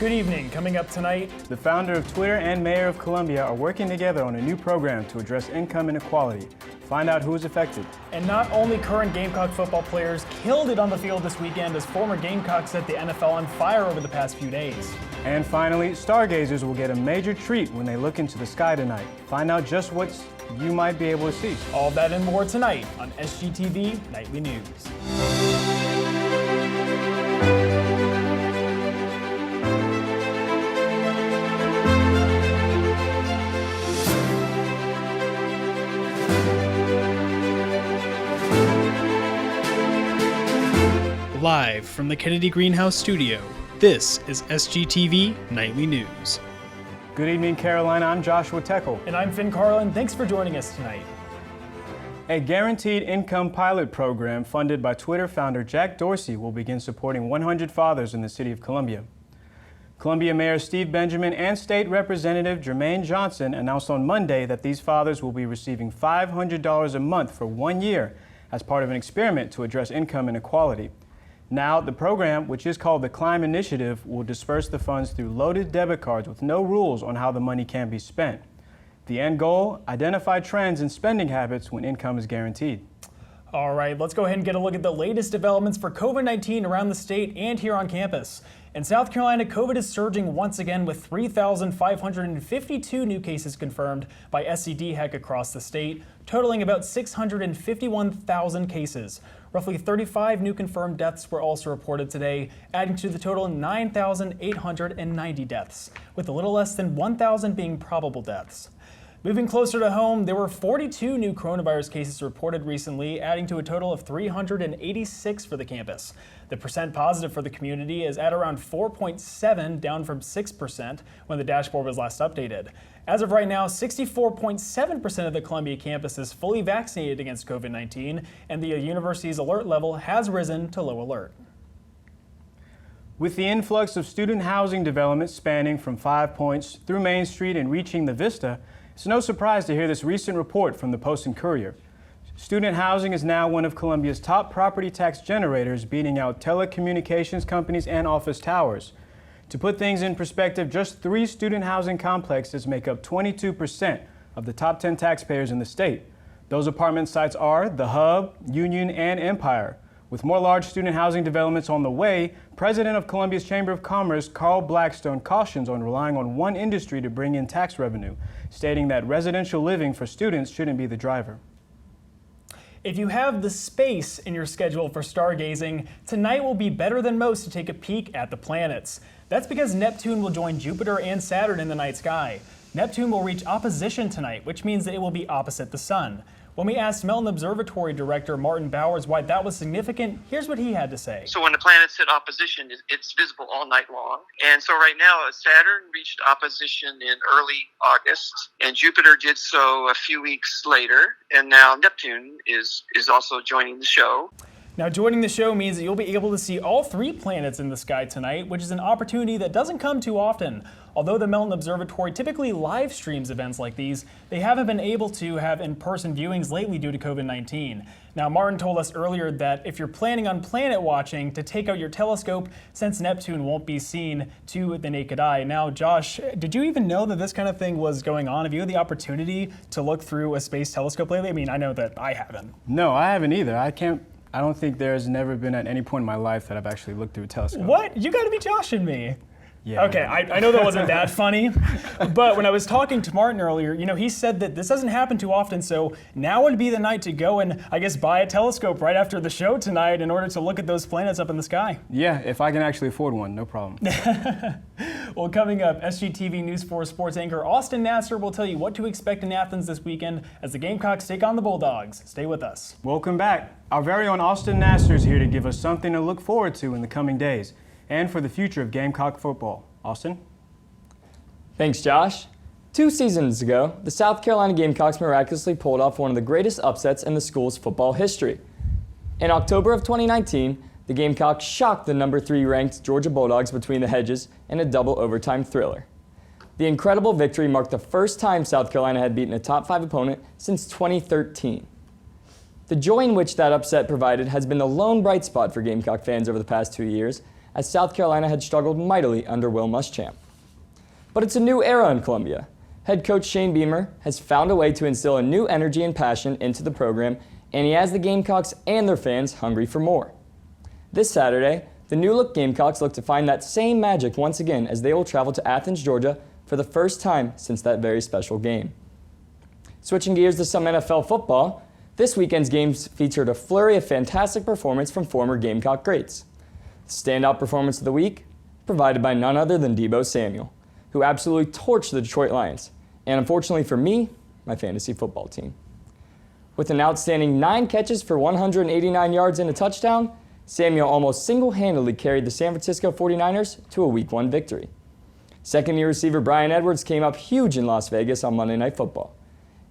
Good evening. Coming up tonight, the founder of Twitter and mayor of Columbia are working together on a new program to address income inequality. Find out who is affected. And not only current Gamecock football players killed it on the field this weekend as former Gamecocks set the NFL on fire over the past few days. And finally, stargazers will get a major treat when they look into the sky tonight. Find out just what you might be able to see. All of that and more tonight on SGTV Nightly News. Live from the Kennedy Greenhouse studio, this is SGTV Nightly News. Good evening, Carolina. I'm Joshua Teckel. And I'm Finn Carlin. Thanks for joining us tonight. A guaranteed income pilot program funded by Twitter founder Jack Dorsey will begin supporting 100 fathers in the city of Columbia. Columbia Mayor Steve Benjamin and State Representative Jermaine Johnson announced on Monday that these fathers will be receiving $500 a month for 1 year as part of an experiment to address income inequality. Now, the program, which is called the Climb Initiative, will disperse the funds through loaded debit cards with no rules on how the money can be spent. The end goal, identify trends in spending habits when income is guaranteed. All right, let's go ahead and get a look at the latest developments for COVID-19 around the state and here on campus. In South Carolina, COVID is surging once again with 3,552 new cases confirmed by SCDHEC across the state, totaling about 651,000 cases. Roughly 35 new confirmed deaths were also reported today, adding to the total 9,890 deaths, with a little less than 1,000 being probable deaths. Moving closer to home, there were 42 new coronavirus cases reported recently, adding to a total of 386 for the campus. The percent positive for the community is at around 4.7, down from 6% when the dashboard was last updated. As of right now, 64.7% of the Columbia campus is fully vaccinated against COVID-19, and the university's alert level has risen to low alert. With the influx of student housing development spanning from 5 Points through Main Street and reaching the Vista, it's no surprise to hear this recent report from the Post and Courier. Student housing is now one of Columbia's top property tax generators, beating out telecommunications companies and office towers. To put things in perspective, just 3 student housing complexes make up 22% of the top 10 taxpayers in the state. Those apartment sites are The Hub, Union, and Empire. With more large student housing developments on the way, President of Columbia's Chamber of Commerce, Carl Blackstone, cautions on relying on one industry to bring in tax revenue, stating that residential living for students shouldn't be the driver. If you have the space in your schedule for stargazing, tonight will be better than most to take a peek at the planets. That's because Neptune will join Jupiter and Saturn in the night sky. Neptune will reach opposition tonight, which means that it will be opposite the sun. When we asked Melton Observatory Director Martin Bowers why that was significant, here's what he had to say. So when the planets hit opposition, it's visible all night long. And so right now, Saturn reached opposition in early August, and Jupiter did so a few weeks later, and now Neptune is also joining the show. Now, joining the show means that you'll be able to see all 3 planets in the sky tonight, which is an opportunity that doesn't come too often. Although the Melton Observatory typically live streams events like these, they haven't been able to have in-person viewings lately due to COVID-19. Now, Martin told us earlier that if you're planning on planet watching, to take out your telescope since Neptune won't be seen to the naked eye. Now, Josh, did you even know that this kind of thing was going on? Have you had the opportunity to look through a space telescope lately? I mean, I know that I haven't. No, I haven't either. I don't think there's never been at any point in my life that I've actually looked through a telescope. What? You gotta be joshing me. Yeah. Okay, I know that wasn't that funny, but when I was talking to Martin earlier, he said that this doesn't happen too often, so now would be the night to go and, I guess, buy a telescope right after the show tonight in order to look at those planets up in the sky. Yeah, if I can actually afford one, no problem. Well, coming up, SGTV News 4 sports anchor Austin Nasser will tell you what to expect in Athens this weekend as the Gamecocks take on the Bulldogs. Stay with us. Welcome back. Our very own Austin Nasser is here to give us something to look forward to in the coming days and for the future of Gamecock football. Austin? Thanks, Josh. 2 seasons ago, the South Carolina Gamecocks miraculously pulled off one of the greatest upsets in the school's football history. In October of 2019, the Gamecocks shocked the number 3 ranked Georgia Bulldogs between the hedges in a double overtime thriller. The incredible victory marked the first time South Carolina had beaten a top 5 opponent since 2013. The joy in which that upset provided has been the lone bright spot for Gamecock fans over the past 2 years, as South Carolina had struggled mightily under Will Muschamp. But it's a new era in Columbia. Head coach Shane Beamer has found a way to instill a new energy and passion into the program, and he has the Gamecocks and their fans hungry for more. This Saturday, the new-look Gamecocks look to find that same magic once again as they will travel to Athens, Georgia for the first time since that very special game. Switching gears to some NFL football, this weekend's games featured a flurry of fantastic performance from former Gamecock greats. The standout performance of the week, provided by none other than Deebo Samuel, who absolutely torched the Detroit Lions, and unfortunately for me, my fantasy football team. With an outstanding 9 catches for 189 yards and a touchdown, Samuel almost single-handedly carried the San Francisco 49ers to a Week 1 victory. Second-year receiver Bryan Edwards came up huge in Las Vegas on Monday Night Football.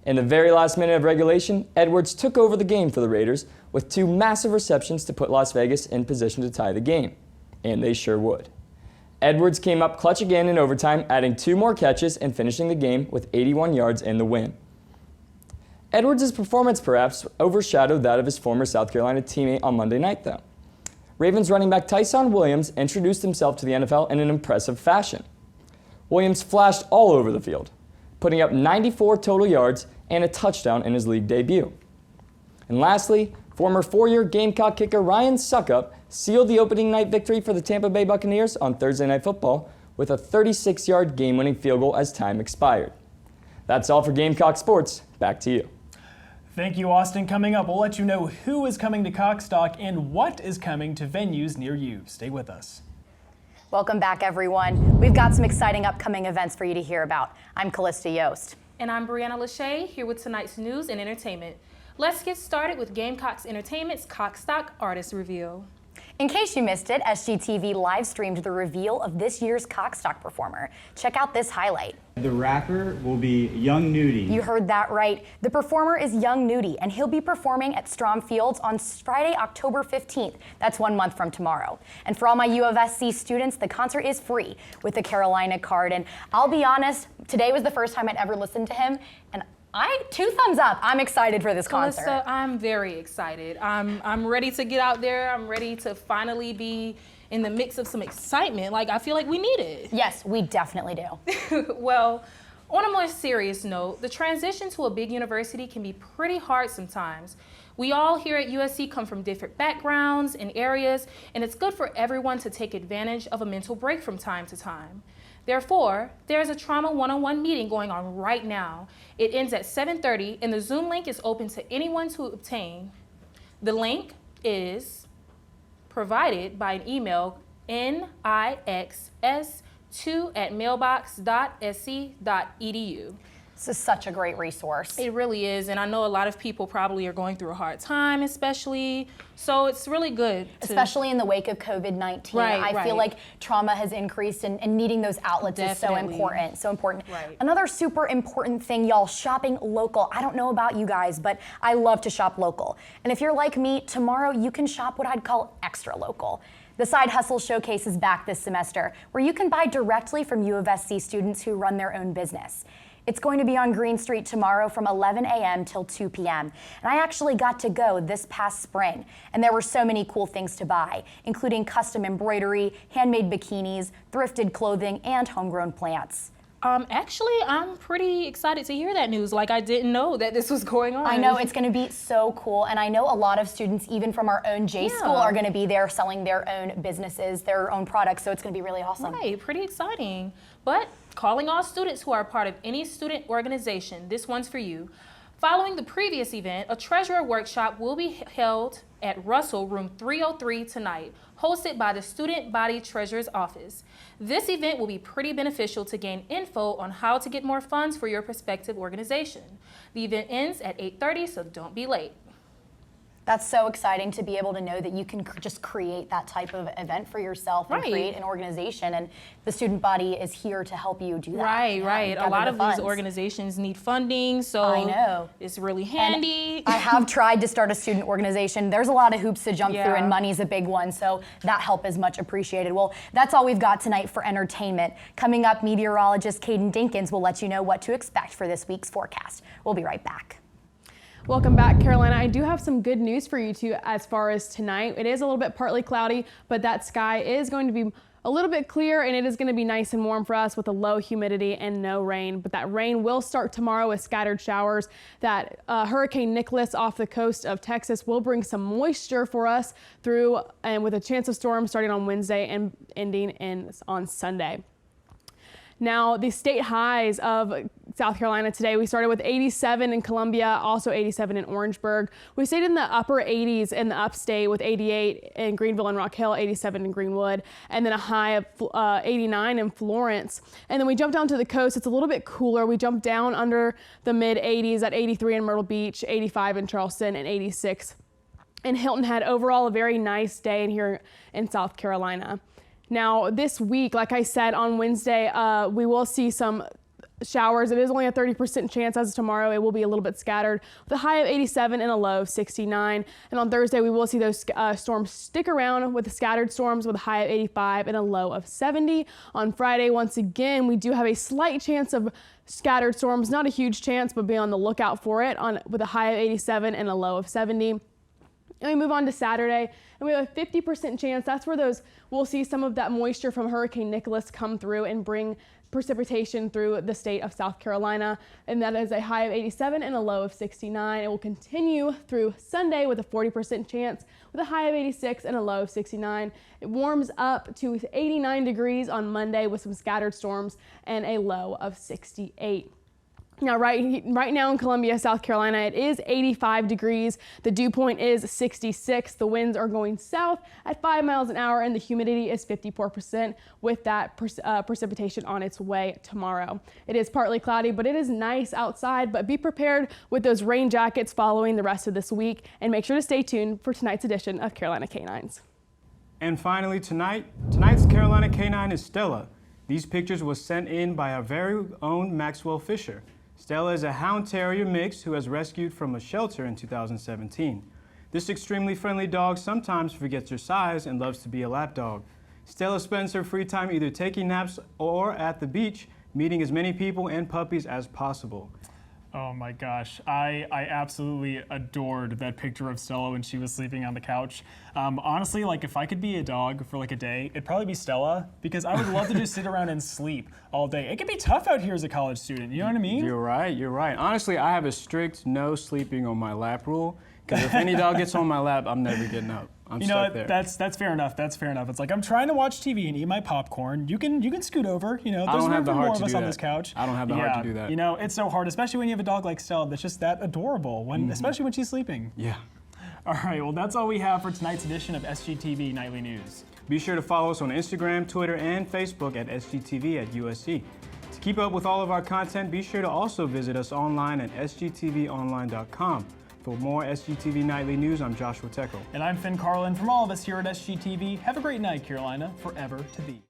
In the very last minute of regulation, Edwards took over the game for the Raiders with 2 massive receptions to put Las Vegas in position to tie the game. And they sure would. Edwards came up clutch again in overtime, adding 2 more catches and finishing the game with 81 yards in the win. Edwards' performance perhaps overshadowed that of his former South Carolina teammate on Monday night, though. Ravens running back Tyson Williams introduced himself to the NFL in an impressive fashion. Williams flashed all over the field, putting up 94 total yards and a touchdown in his league debut. And lastly, former 4-year Gamecock kicker Ryan Suckup sealed the opening night victory for the Tampa Bay Buccaneers on Thursday Night Football with a 36-yard game-winning field goal as time expired. That's all for Gamecock Sports. Back to you. Thank you, Austin. Coming up, we'll let you know who is coming to Coxstock and what is coming to venues near you. Stay with us. Welcome back, everyone. We've got some exciting upcoming events for you to hear about. I'm Callista Yost. And I'm Brianna Lachey, here with tonight's news and entertainment. Let's get started with Gamecocks Entertainment's Coxstock Artist Reveal. In case you missed it, SGTV live streamed the reveal of this year's Coxstock performer. Check out this highlight. The rapper will be Young Nudie. You heard that right. The performer is Young Nudie, and he'll be performing at Strom Fields on Friday, October 15th. That's 1 month from tomorrow. And for all my U of SC students, the concert is free with the Carolina card. And I'll be honest, today was the first time I'd ever listened to him, and 2 thumbs up. I'm excited for this concert. Melissa, I'm very excited. I'm ready to get out there. I'm ready to finally be in the mix of some excitement. Like, I feel like we need it. Yes, we definitely do. Well, on a more serious note, the transition to a big university can be pretty hard sometimes. We all here at USC come from different backgrounds and areas, and it's good for everyone to take advantage of a mental break from time to time. Therefore, there's a Trauma 101 meeting going on right now. It ends at 7:30, and the Zoom link is open to anyone to obtain. The link is provided by an email nixs2@mailbox.sc.edu. This is such a great resource. It really is, and I know a lot of people probably are going through a hard time, especially, so it's really good. Especially in the wake of COVID-19. Right, I feel like trauma has increased, and needing those outlets Definitely. is so important. Right. Another super important thing, y'all, shopping local. I don't know about you guys, but I love to shop local. And if you're like me, tomorrow you can shop what I'd call extra local. The Side Hustle Showcase is back this semester, where you can buy directly from U of SC students who run their own business. It's going to be on Green Street tomorrow from 11 a.m. till 2 p.m. And I actually got to go this past spring, and there were so many cool things to buy, including custom embroidery, handmade bikinis, thrifted clothing, and homegrown plants. Actually, I'm pretty excited to hear that news. Like, I didn't know that this was going on. I know, it's going to be so cool, and I know a lot of students, even from our own J School, are going to be there selling their own businesses, their own products, so it's going to be really awesome. Right, pretty exciting. But calling all students who are part of any student organization, this one's for you. Following the previous event, a treasurer workshop will be held at Russell, room 303 tonight, hosted by the Student Body Treasurer's Office. This event will be pretty beneficial to gain info on how to get more funds for your prospective organization. The event ends at 8:30, so don't be late. That's so exciting to be able to know that you can just create that type of event for yourself and Right. create an organization, and the student body is here to help you do that. Right, Yeah, right. A gather lot the of funds. these organizations need funding, so I know. it's really And handy. I have tried to start a student organization. There's a lot of hoops to jump through, Yeah. and money's a big one, so that help is much appreciated. Well, that's all we've got tonight for entertainment. Coming up, meteorologist Caden Dinkins will let you know what to expect for this week's forecast. We'll be right back. Welcome back, Carolina. I do have some good news for you too as far as tonight. It is a little bit partly cloudy, but that sky is going to be a little bit clear, and it is going to be nice and warm for us with a low humidity and no rain. But that rain will start tomorrow with scattered showers. That Hurricane Nicholas off the coast of Texas will bring some moisture for us through, and with a chance of storms starting on Wednesday and ending on Sunday. Now, the state highs of South Carolina today, we started with 87 in Columbia, also 87 in Orangeburg. We stayed in the upper 80s in the upstate with 88 in Greenville and Rock Hill, 87 in Greenwood, and then a high of 89 in Florence. And then we jumped down to the coast. It's a little bit cooler. We jumped down under the mid 80s at 83 in Myrtle Beach, 85 in Charleston, and 86 in Hilton Head. Overall, a very nice day in here in South Carolina. Now, this week, like I said, on Wednesday, we will see some showers. It is only a 30% chance as of tomorrow. It will be a little bit scattered with a high of 87 and a low of 69. And on Thursday, we will see those storms stick around with the scattered storms with a high of 85 and a low of 70. On Friday, once again, we do have a slight chance of scattered storms, not a huge chance, but be on the lookout for it with a high of 87 and a low of 70. And we move on to Saturday, and we have a 50% chance. That's where we'll see some of that moisture from Hurricane Nicholas come through and bring precipitation through the state of South Carolina. And that is a high of 87 and a low of 69. It will continue through Sunday with a 40% chance with a high of 86 and a low of 69. It warms up to 89 degrees on Monday with some scattered storms and a low of 68. Now, right now in Columbia, South Carolina, it is 85 degrees. The dew point is 66. The winds are going south at 5 miles an hour, and the humidity is 54% with that precipitation on its way tomorrow. It is partly cloudy, but it is nice outside, but be prepared with those rain jackets following the rest of this week, and make sure to stay tuned for tonight's edition of Carolina Canines. And finally, tonight's Carolina Canine is Stella. These pictures were sent in by our very own Maxwell Fisher. Stella is a Hound Terrier mix who was rescued from a shelter in 2017. This extremely friendly dog sometimes forgets her size and loves to be a lap dog. Stella spends her free time either taking naps or at the beach, meeting as many people and puppies as possible. Oh my gosh, I absolutely adored that picture of Stella when she was sleeping on the couch. Honestly, like if I could be a dog for like a day, it'd probably be Stella, because I would love to just sit around and sleep all day. It can be tough out here as a college student, you know what I mean? You're right. Honestly, I have a strict no sleeping on my lap rule, because if any dog gets on my lap, I'm never getting up. I'm stuck there. That's fair enough. That's fair enough. It's like I'm trying to watch TV and eat my popcorn. You can scoot over. You know, there's room for more of us on this couch. I don't have the heart to do that. You know, it's so hard, especially when you have a dog like Stella that's just that adorable. Especially when she's sleeping. Yeah. All right. Well, that's all we have for tonight's edition of SGTV Nightly News. Be sure to follow us on Instagram, Twitter, and Facebook at SGTV at USC. To keep up with all of our content, be sure to also visit us online at sgtvonline.com. For more SGTV Nightly News, I'm Joshua Teckel. And I'm Finn Carlin. From all of us here at SGTV, have a great night, Carolina, forever to be.